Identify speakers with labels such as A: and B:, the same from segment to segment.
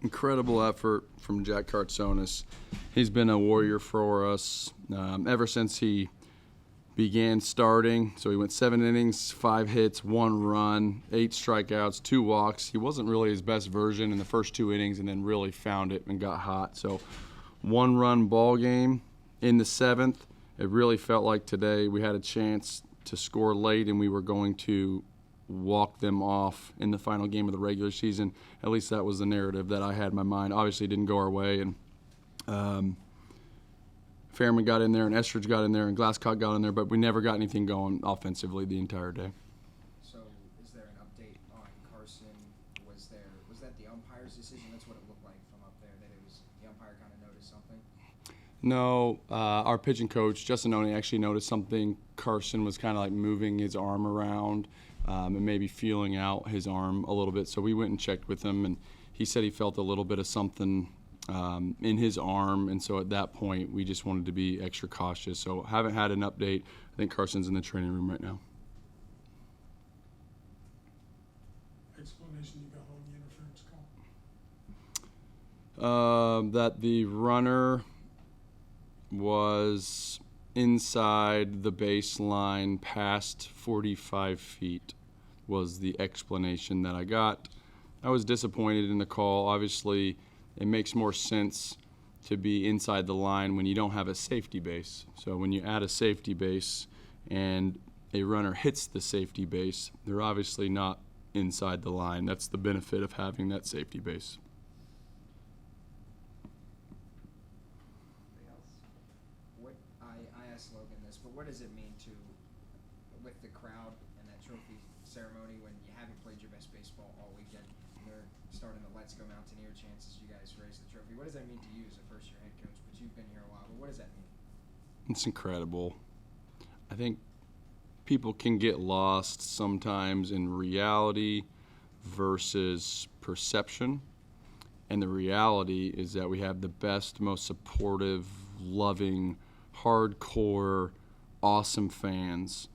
A: Incredible effort from Jack Kartsonis. He's been a warrior for us ever since he began starting. So he went 7 innings, 5 hits, 1 run, 8 strikeouts, 2 walks. He wasn't really his best version in the first 2 innings and then really found it and got hot. So 1-run ball game in the 7th. It really felt like today we had a chance to score late and we were going to walk them off in the final game of the regular season. At least that was the narrative that I had in my mind. Obviously it didn't go our way, and Fairman got in there and Estridge got in there and Glasscock got in there, but we never got anything going offensively the entire day.
B: So is there an update on Carson? Was that the umpire's decision? That's what it looked like from up there, that it was the umpire kind of noticed something?
A: No, our pitching coach, Justin Oney, actually noticed something. Carson was kind of like moving his arm around and maybe feeling out his arm a little bit. So we went and checked with him, and he said he felt a little bit of something in his arm. And so at that point, we just wanted to be extra cautious. So haven't had an update. I think Carson's in the training room right now.
C: Explanation you got on the interference call?
A: That the runner was inside the baseline past 45 feet was the explanation that I got. I was disappointed in the call. Obviously, it makes more sense to be inside the line when you don't have a safety base. So when you add a safety base and a runner hits the safety base, they're obviously not inside the line. That's the benefit of having that safety base.
B: I asked Logan this, but what does it mean with the crowd and that trophy ceremony when you haven't played your best baseball all weekend and they're starting the Let's Go Mountaineer chants as you guys raise the trophy? What does that mean to you as a first-year head coach? But you've been here a while, but what does that mean?
A: It's incredible. I think people can get lost sometimes in reality versus perception. And the reality is that we have the best, most supportive, loving, hardcore, awesome fans.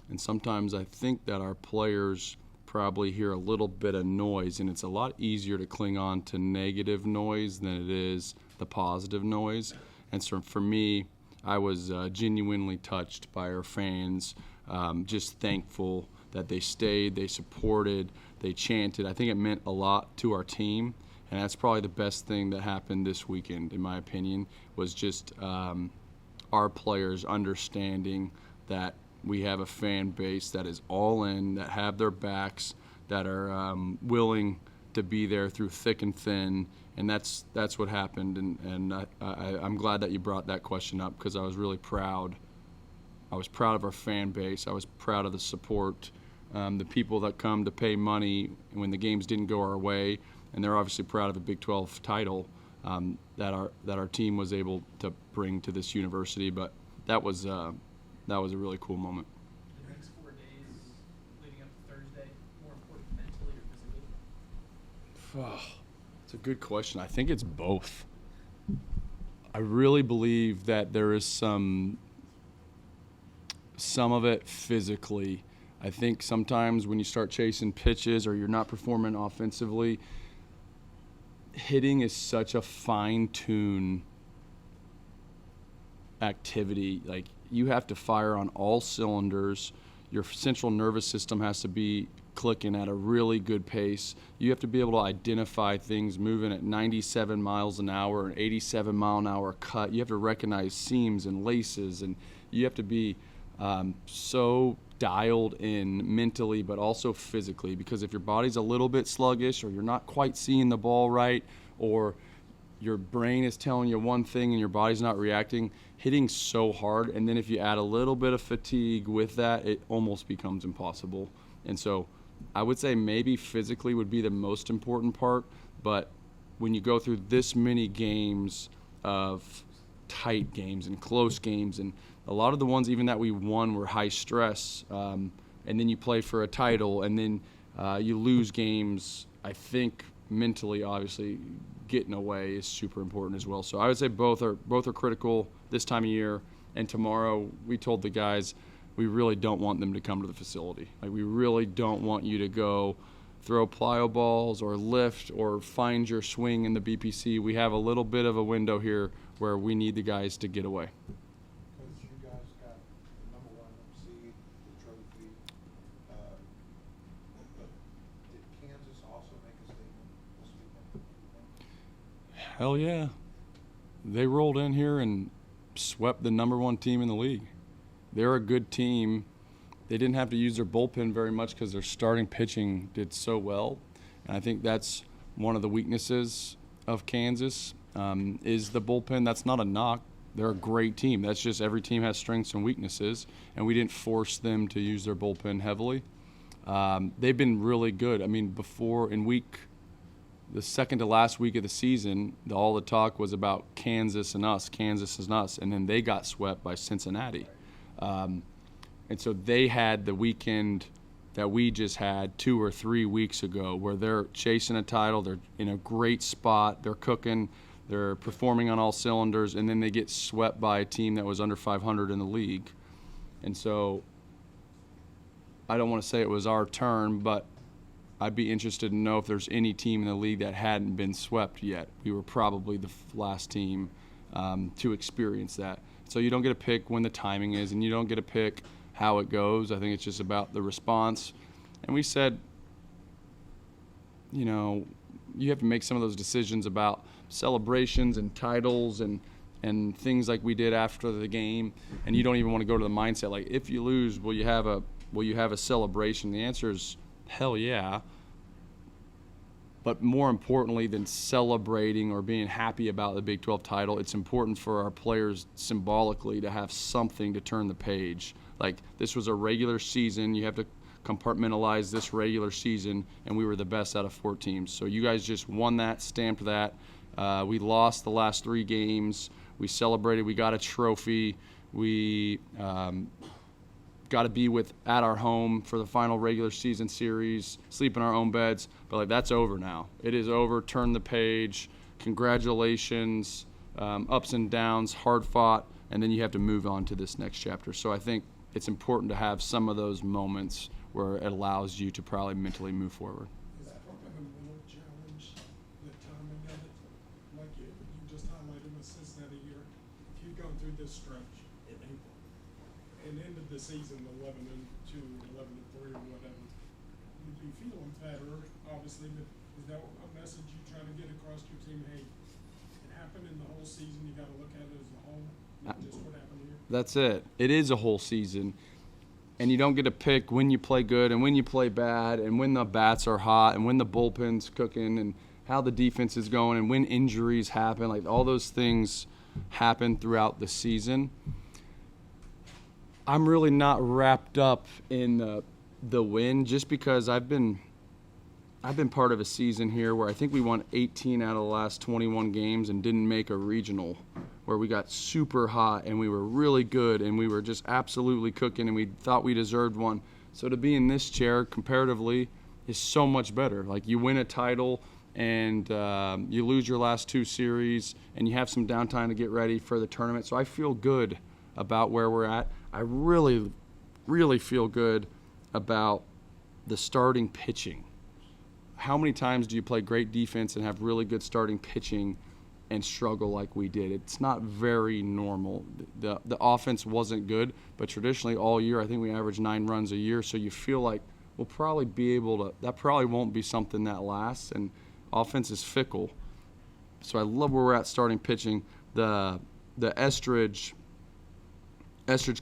A: And sometimes I think that our players probably hear a little bit of noise, and it's a lot easier to cling on to negative noise than it is the positive noise. And so for me, I was genuinely touched by our fans, just thankful that they stayed, they supported, they chanted. I think it meant a lot to our team, and that's probably the best thing that happened this weekend, in my opinion, was just our players understanding that we have a fan base that is all in, that have their backs, that are willing to be there through thick and thin, and that's what happened. And I'm glad that you brought that question up, because I was really proud. I was proud of our fan base. I was proud of the support, the people that come to pay money when the games didn't go our way, and they're obviously proud of a Big 12 title that our team was able to bring to this university. But that was a really cool moment.
D: The next 4 days leading up to Thursday, more important mentally or physically?
A: It's a good question. I think it's both. I really believe that there is some of it physically. I think sometimes when you start chasing pitches or you're not performing offensively, hitting is such a fine-tune activity. Like, you have to fire on all cylinders. Your central nervous system has to be clicking at a really good pace. You have to be able to identify things moving at 97 miles an hour, an 87 mile an hour cut. You have to recognize seams and laces, and you have to be so dialed in mentally but also physically, because if your body's a little bit sluggish or you're not quite seeing the ball right, or your brain is telling you one thing and your body's not reacting, hitting's so hard. And then if you add a little bit of fatigue with that, it almost becomes impossible. And so I would say maybe physically would be the most important part, but when you go through this many games of tight games and close games, and a lot of the ones even that we won were high stress, and then you play for a title, and then you lose games, I think mentally, obviously, getting away is super important as well. So I would say both are critical this time of year. And tomorrow, we told the guys we really don't want them to come to the facility. Like, we really don't want you to go throw plyo balls or lift or find your swing in the BPC. We have a little bit of a window here where we need the guys to get away.
C: Because you guys got the number 1 seed, the trophy. But did Kansas also make a statement this weekend?
A: Hell yeah. They rolled in here and swept the number 1 team in the league. They're a good team. They didn't have to use their bullpen very much because their starting pitching did so well. And I think that's one of the weaknesses of Kansas is the bullpen. That's not a knock. They're a great team. That's just every team has strengths and weaknesses, and we didn't force them to use their bullpen heavily. They've been really good. I mean, before in the second to last week of the season, all the talk was about Kansas and us, and then they got swept by Cincinnati. And so they had the weekend that we just had 2 or 3 weeks ago where they're chasing a title, they're in a great spot, they're cooking, they're performing on all cylinders, and then they get swept by a team that was under 500 in the league. And so I don't want to say it was our turn, but I'd be interested to know if there's any team in the league that hadn't been swept yet. We were probably the last team to experience that. So you don't get to pick when the timing is, and you don't get to pick how it goes. I think it's just about the response. And we said, you know, you have to make some of those decisions about celebrations and titles and things like we did after the game. And you don't even want to go to the mindset like, if you lose, will you have a celebration? The answer is hell yeah. But more importantly than celebrating or being happy about the Big 12 title, it's important for our players symbolically to have something to turn the page. Like, this was a regular season. You have to compartmentalize this regular season, and we were the best out of 4 teams. So you guys just won that, stamped that. We lost the last 3 games. We celebrated. We got a trophy. We got to be at our home for the final regular season series, sleep in our own beds. But like, that's over now. It is over. Turn the page. Congratulations. Ups and downs, hard fought, and then you have to move on to this next chapter. So I think it's important to have some of those moments where it allows you to probably mentally move forward.
C: Is probably the mental challenge, the timing of it? Like you just highlighted with Cincinnati here. If you'd gone through this stretch in April and ended the season 11-2, 11-3, or whatever, you'd be feeling better, obviously. But is that a message you try to get across to your team? Hey, it happened in the whole season. You got to look at it as a whole, not just what happened here.
A: That's it. It is a whole season. And you don't get to pick when you play good and when you play bad and when the bats are hot and when the bullpen's cooking and how the defense is going and when injuries happen. Like, all those things happen throughout the season. I'm really not wrapped up in the win just because I've been part of a season here where I think we won 18 out of the last 21 games and didn't make a regional, where we got super hot and we were really good and we were just absolutely cooking and we thought we deserved one. So to be in this chair comparatively is so much better. Like, you win a title and you lose your last 2 series and you have some downtime to get ready for the tournament. So I feel good about where we're at. I really, really feel good about the starting pitching. How many times do you play great defense and have really good starting pitching and struggle like we did? It's not very normal. The offense wasn't good, but traditionally all year I think we average 9 runs a year, so you feel like we'll probably be able to – that probably won't be something that lasts, and offense is fickle. So I love where we're at starting pitching. The Estridge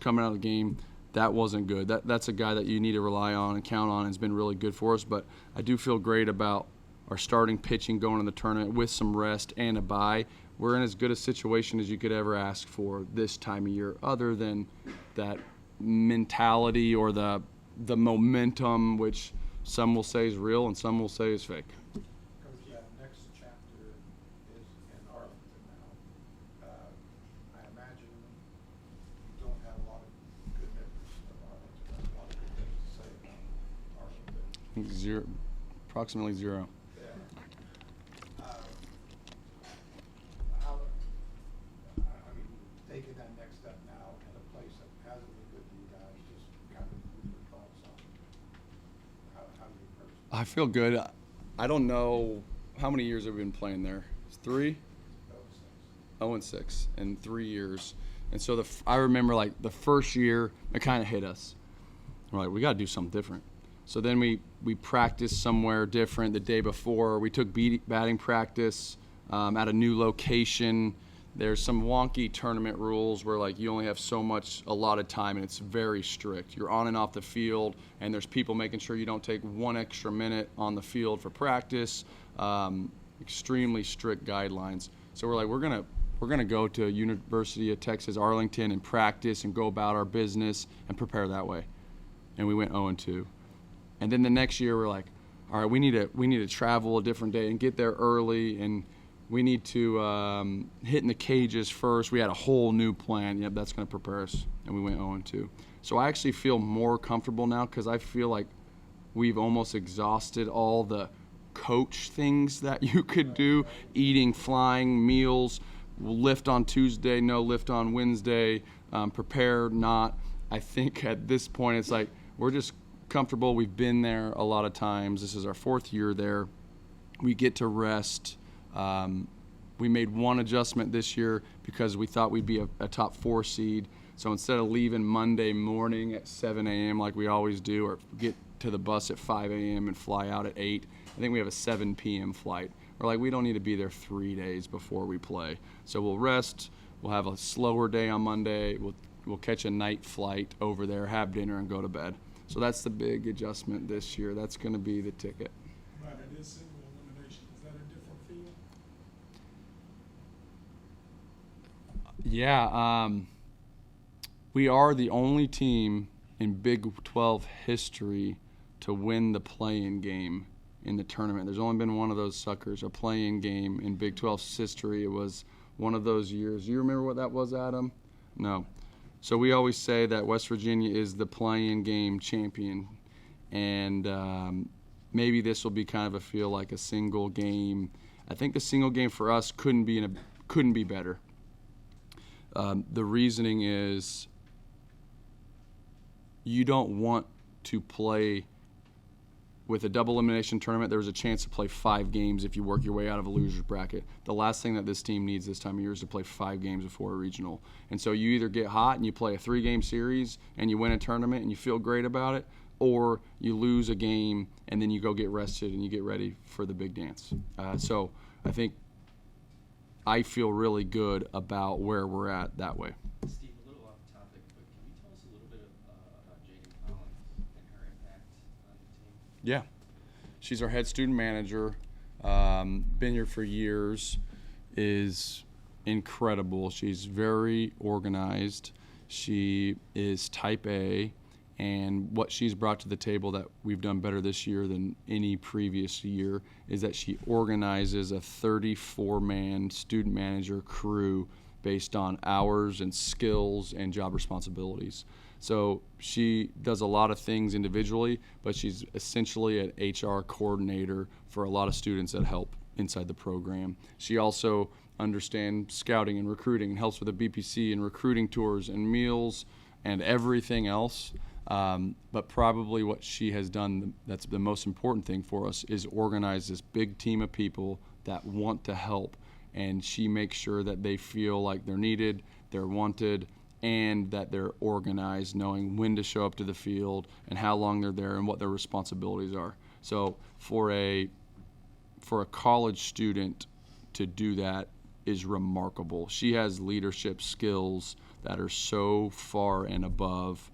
A: coming out of the game, that wasn't good. That's a guy that you need to rely on and count on and has been really good for us. But I do feel great about our starting pitching going in the tournament with some rest and a bye. We're in as good a situation as you could ever ask for this time of year, other than that mentality or the momentum, which some will say is real and some will say is fake.
C: Because that next chapter is in Arlington now. I imagine you don't have a lot of good memories of Arlington. A lot of good things to say about Arlington.
A: Approximately 0.
C: Yeah. Taking that next step now in a place that hasn't been good to you guys, just kind of your thoughts on how you approach it.
A: I feel good. I don't know how many years have we been playing there. It's 3? 0-6 in 3 years. And so I remember like the first year it kind of hit us. We're like, we got to do something different. So then we practiced somewhere different the day before. We took batting practice at a new location. There's some wonky tournament rules where like you only have so much allotted time, and it's very strict. You're on and off the field, and there's people making sure you don't take 1 extra minute on the field for practice. Extremely strict guidelines. So we're like, we're gonna go to University of Texas Arlington and practice and go about our business and prepare that way. And we went 0-2. And then the next year we're like, all right, we need to travel a different day and get there early, and we need to hit in the cages first. We had a whole new plan. Yep, that's going to prepare us. And we went 0-2. So I actually feel more comfortable now because I feel like we've almost exhausted all the coach things that you could do, eating, flying, meals, lift on Tuesday, no lift on Wednesday, prepare, not. I think at this point it's like we're just comfortable. We've been there a lot of times. This is our 4th year there. We get to rest. We made one adjustment this year because we thought we'd be a top 4 seed. So instead of leaving Monday morning at 7 a.m. like we always do, or get to the bus at 5 a.m. and fly out at 8, I think we have a 7 p.m. flight. We're like, we don't need to be there 3 days before we play. So we'll rest. We'll have a slower day on Monday. We'll catch a night flight over there, have dinner, and go to bed. So that's the big adjustment this year. That's going to be the ticket.
C: But it is single elimination. Is that a different feel?
A: Yeah. We are the only team in Big 12 history to win the play-in game in the tournament. There's only been one of those suckers, a play-in game in Big 12's history. It was one of those years. You remember what that was, Adam? No. So we always say that West Virginia is the play-in game champion, and maybe this will be kind of a feel like a single game. I think the single game for us couldn't be better. The reasoning is you don't want to play with a double elimination tournament. There's a chance to play 5 games if you work your way out of a loser's bracket. The last thing that this team needs this time of year is to play 5 games before a regional. And so you either get hot and you play a 3-game series and you win a tournament and you feel great about it, or you lose a game and then you go get rested and you get ready for the big dance. So I think I feel really good about where we're at that way.
E: Steve, a little off topic, but can you tell us a little bit about Jaden Collins and her impact on the team?
A: Yeah. She's our head student manager, been here for years, is incredible. She's very organized. She is type A, and what she's brought to the table that we've done better this year than any previous year is that she organizes a 34-man student manager crew based on hours and skills and job responsibilities. So she does a lot of things individually, but she's essentially an HR coordinator for a lot of students that help inside the program. She also understands scouting and recruiting and helps with the BPC and recruiting tours and meals and everything else. But probably what she has done that's the most important thing for us is organize this big team of people that want to help, and she makes sure that they feel like they're needed, they're wanted, and that they're organized, knowing when to show up to the field and how long they're there and what their responsibilities are. So for a college student to do that is remarkable. She has leadership skills that are so far and above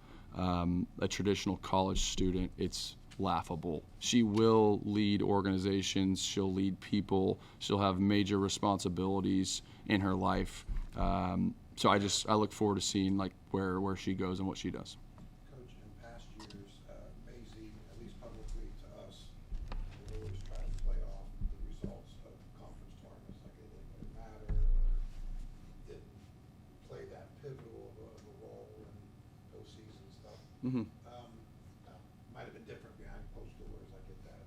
A: a traditional college student. It's laughable. She will lead organizations. She'll lead people. She'll have major responsibilities in her life. So I look forward to seeing like where she goes and what she does.
F: Coach, in past years, Maisie, at least publicly to us, would always try to play off the results of conference tournaments, like they didn't really matter or didn't play that pivotal of a role in postseason stuff.
A: Mm-hmm.
F: Now, might have been different behind closed doors, I get that.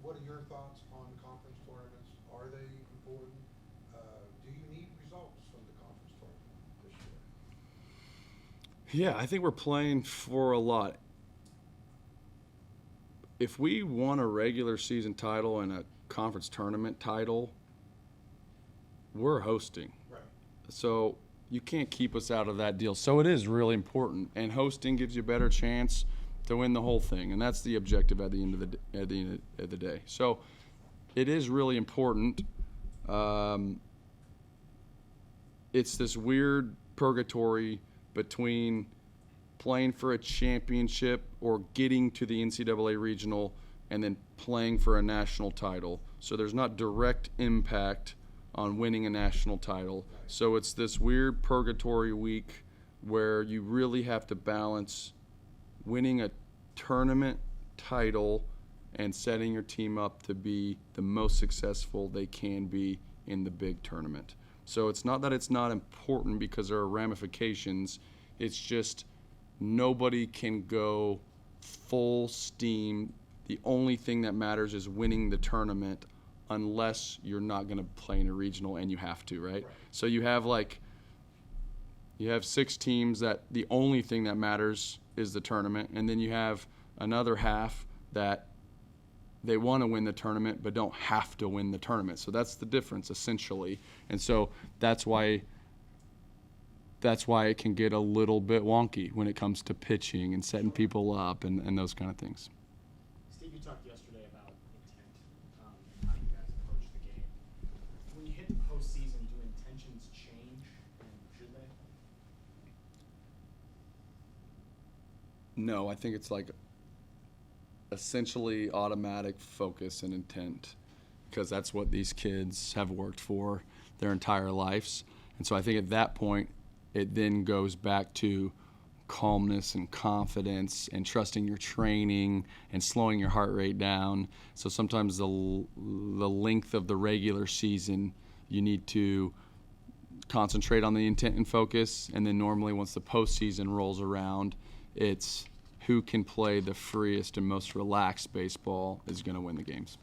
F: What are your thoughts on conference tournaments? Are they important? Do you need results from the conference tournament this year?
A: Yeah, I think we're playing for a lot. if we won a regular season title and a conference tournament title, we're hosting.
F: Right.
A: So you can't keep us out of that deal. So it is really important, and hosting gives you a better chance to win the whole thing, and that's the objective at the end of the day. So it is really important. It's this weird purgatory between playing for a championship or getting to the NCAA regional and then playing for a national title. So there's not direct impact on winning a national title. So it's this weird purgatory week where you really have to balance winning a tournament title and setting your team up to be the most successful they can be in the big tournament. So it's not that it's not important because there are ramifications. It's just nobody can go full steam. The only thing that matters is winning the tournament unless you're not going to play in a regional and you have to, right? So you have 6 teams that the only thing that matters is the tournament, and then you have another half that they want to win the tournament but don't have to win the tournament. So that's the difference essentially. And so that's why it can get a little bit wonky when it comes to pitching and setting people up and those kind of things.
G: Steve, you talked yesterday about intent and how you guys approach the game. When you hit the postseason, do intentions change, and should they?
A: No, I think it's like essentially automatic focus and intent, because that's what these kids have worked for their entire lives. And so I think at that point, it then goes back to calmness and confidence and trusting your training and slowing your heart rate down. So sometimes the length of the regular season, you need to concentrate on the intent and focus. And then normally once the postseason rolls around, it's who can play the freest and most relaxed baseball is going to win the games.